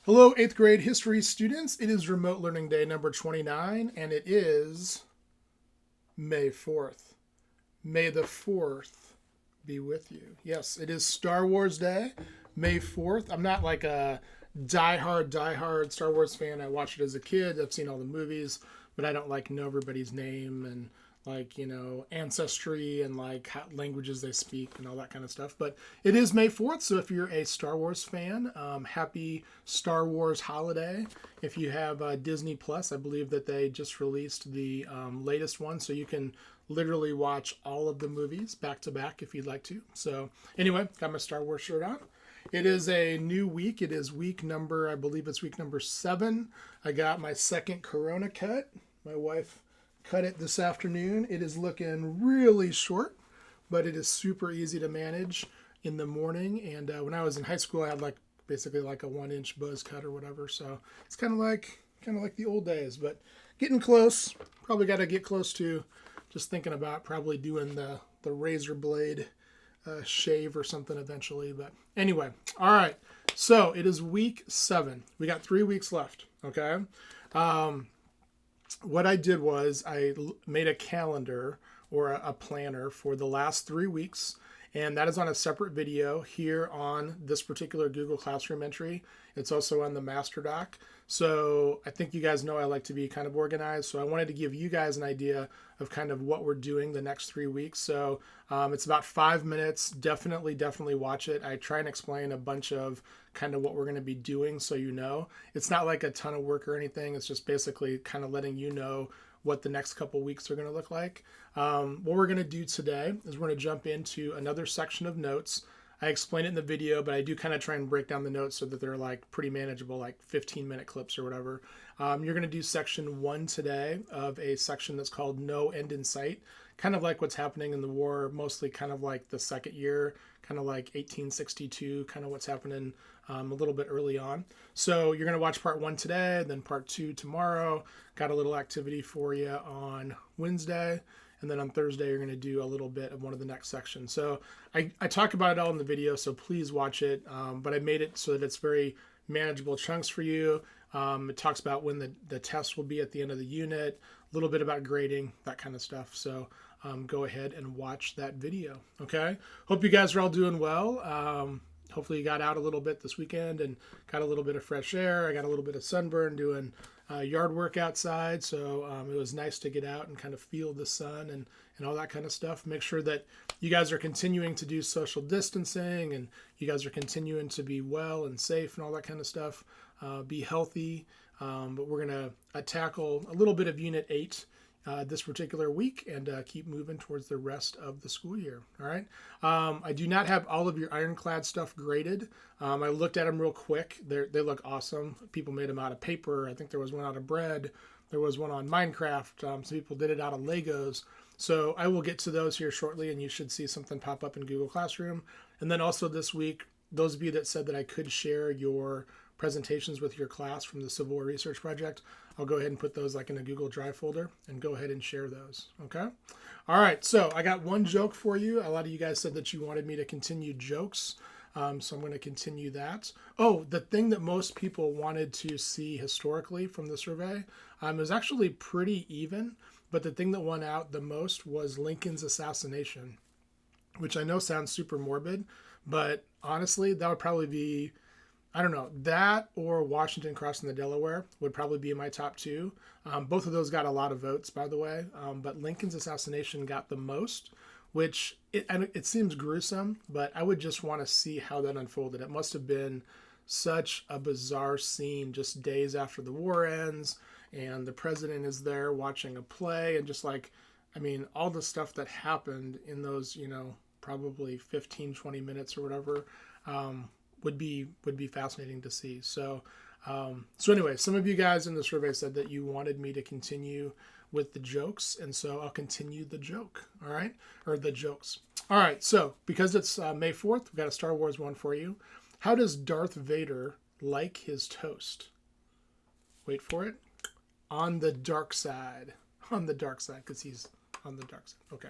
Hello, 8th grade history students. It is remote learning day number 29, and it is May 4th. May the 4th be with you. Yes, it is Star Wars Day, May 4th. I'm not like a diehard Star Wars fan. I watched it as a kid. I've seen all the movies, but I don't like know everybody's name and ancestry and like how languages they speak and all that kind of stuff. But it is May 4th, so if you're a Star Wars fan, happy Star Wars holiday. If you have Disney Plus, I believe that they just released the latest one, so you can literally watch all of the movies back to back if you'd like to. So anyway, got my Star Wars shirt on. It is a new week. It is week number, I believe it's week number 7. I got my second Corona cut. My wife cut it this afternoon. It is looking really short, but it is super easy to manage in the morning. And when I was in high school, I had basically like a 1-inch buzz cut or whatever. So it's kind of like the old days, but getting close. Probably got to get close to just thinking about probably doing the razor blade shave or something eventually. But anyway, all right. So it is week 7. We got 3 weeks left. Okay. What I did was I made a calendar or a planner for the last 3 weeks, and that is on a separate video here on this particular Google Classroom entry. It's also on the master doc. So I think you guys know I like to be kind of organized. So I wanted to give you guys an idea of kind of what we're doing the next 3 weeks. So it's about 5 minutes. Definitely watch it. I try and explain a bunch of kind of what we're going to be doing so you know. It's not like a ton of work or anything. It's just basically kind of letting you know what the next couple weeks are going to look like. What we're going to do today is we're going to jump into another section of notes. I explain it in the video, but I do kind of try and break down the notes so that they're like pretty manageable, like 15-minute clips or whatever. You're going to do section 1 today of a section that's called No End in Sight, kind of like what's happening in the war, mostly kind of like the second year, kind of like 1862, kind of what's happening a little bit early on. So you're going to watch part 1 today, then part 2 tomorrow. Got a little activity for you on Wednesday. And then on Thursday, you're going to do a little bit of one of the next sections. So I talk about it all in the video, so please watch it. But I made it so that it's very manageable chunks for you. It talks about when the test will be at the end of the unit, a little bit about grading, that kind of stuff. So go ahead and watch that video, okay? Hope you guys are all doing well. Hopefully you got out a little bit this weekend and got a little bit of fresh air. I got a little bit of sunburn doing yard work outside, so it was nice to get out and kind of feel the sun and all that kind of stuff. Make sure that you guys are continuing to do social distancing and you guys are continuing to be well and safe and all that kind of stuff. Be healthy, but we're going to tackle a little bit of Unit 8 this particular week and keep moving towards the rest of the school year. All right. I do not have all of your ironclad stuff graded. I looked at them real quick. They look awesome. People made them out of paper. I think there was one out of bread. There was one on Minecraft. Some people did it out of Legos. So I will get to those here shortly, and you should see something pop up in Google Classroom. And then also this week, those of you that said that I could share your presentations with your class from the Civil War Research Project, I'll go ahead and put those like in a Google Drive folder and go ahead and share those. Okay. All right. So I got one joke for you. A lot of you guys said that you wanted me to continue jokes. So I'm going to continue that. Oh, the thing that most people wanted to see historically from the survey was actually pretty even. But the thing that won out the most was Lincoln's assassination, which I know sounds super morbid, but honestly, that would probably be, I don't know, that or Washington crossing the Delaware would probably be in my top 2. Both of those got a lot of votes, by the way, but Lincoln's assassination got the most, which it seems gruesome, but I would just want to see how that unfolded. It must have been such a bizarre scene just days after the war ends, and the president is there watching a play, and just like, I mean, all the stuff that happened in those, probably 15, 20 minutes or whatever, would be fascinating to see. So anyway, some of you guys in the survey said that you wanted me to continue with the jokes, and so I'll continue the joke. All right, or the jokes. All right. So because it's May 4th, we've got a Star Wars one for you. How does Darth Vader like his toast? Wait for it. On the dark side. On the dark side, because he's on the dark side. Okay.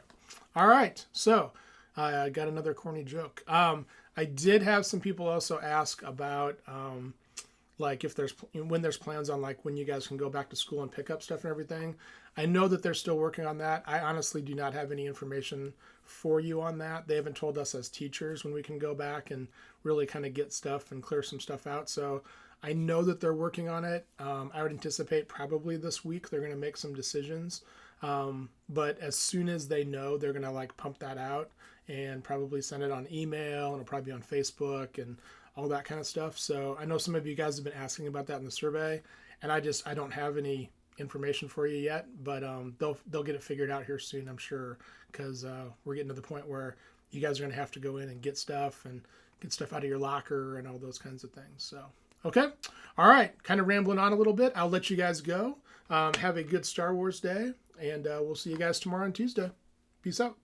All right. So I got another corny joke. I did have some people also ask about like if there's when there's plans on like when you guys can go back to school and pick up stuff and everything. I know that they're still working on that. I honestly do not have any information for you on that. They haven't told us as teachers when we can go back and really kind of get stuff and clear some stuff out. So I know that they're working on it. I would anticipate probably this week they're going to make some decisions. But as soon as they know, they're going to like pump that out and probably send it on email, and it'll probably be on Facebook and all that kind of stuff. So I know some of you guys have been asking about that in the survey, and I don't have any information for you yet, but they'll get it figured out here soon, I'm sure, because we're getting to the point where you guys are going to have to go in and get stuff out of your locker and all those kinds of things. So okay, all right, kind of rambling on a little bit. I'll let you guys go. Have a good Star Wars day, and we'll see you guys tomorrow on Tuesday. Peace out.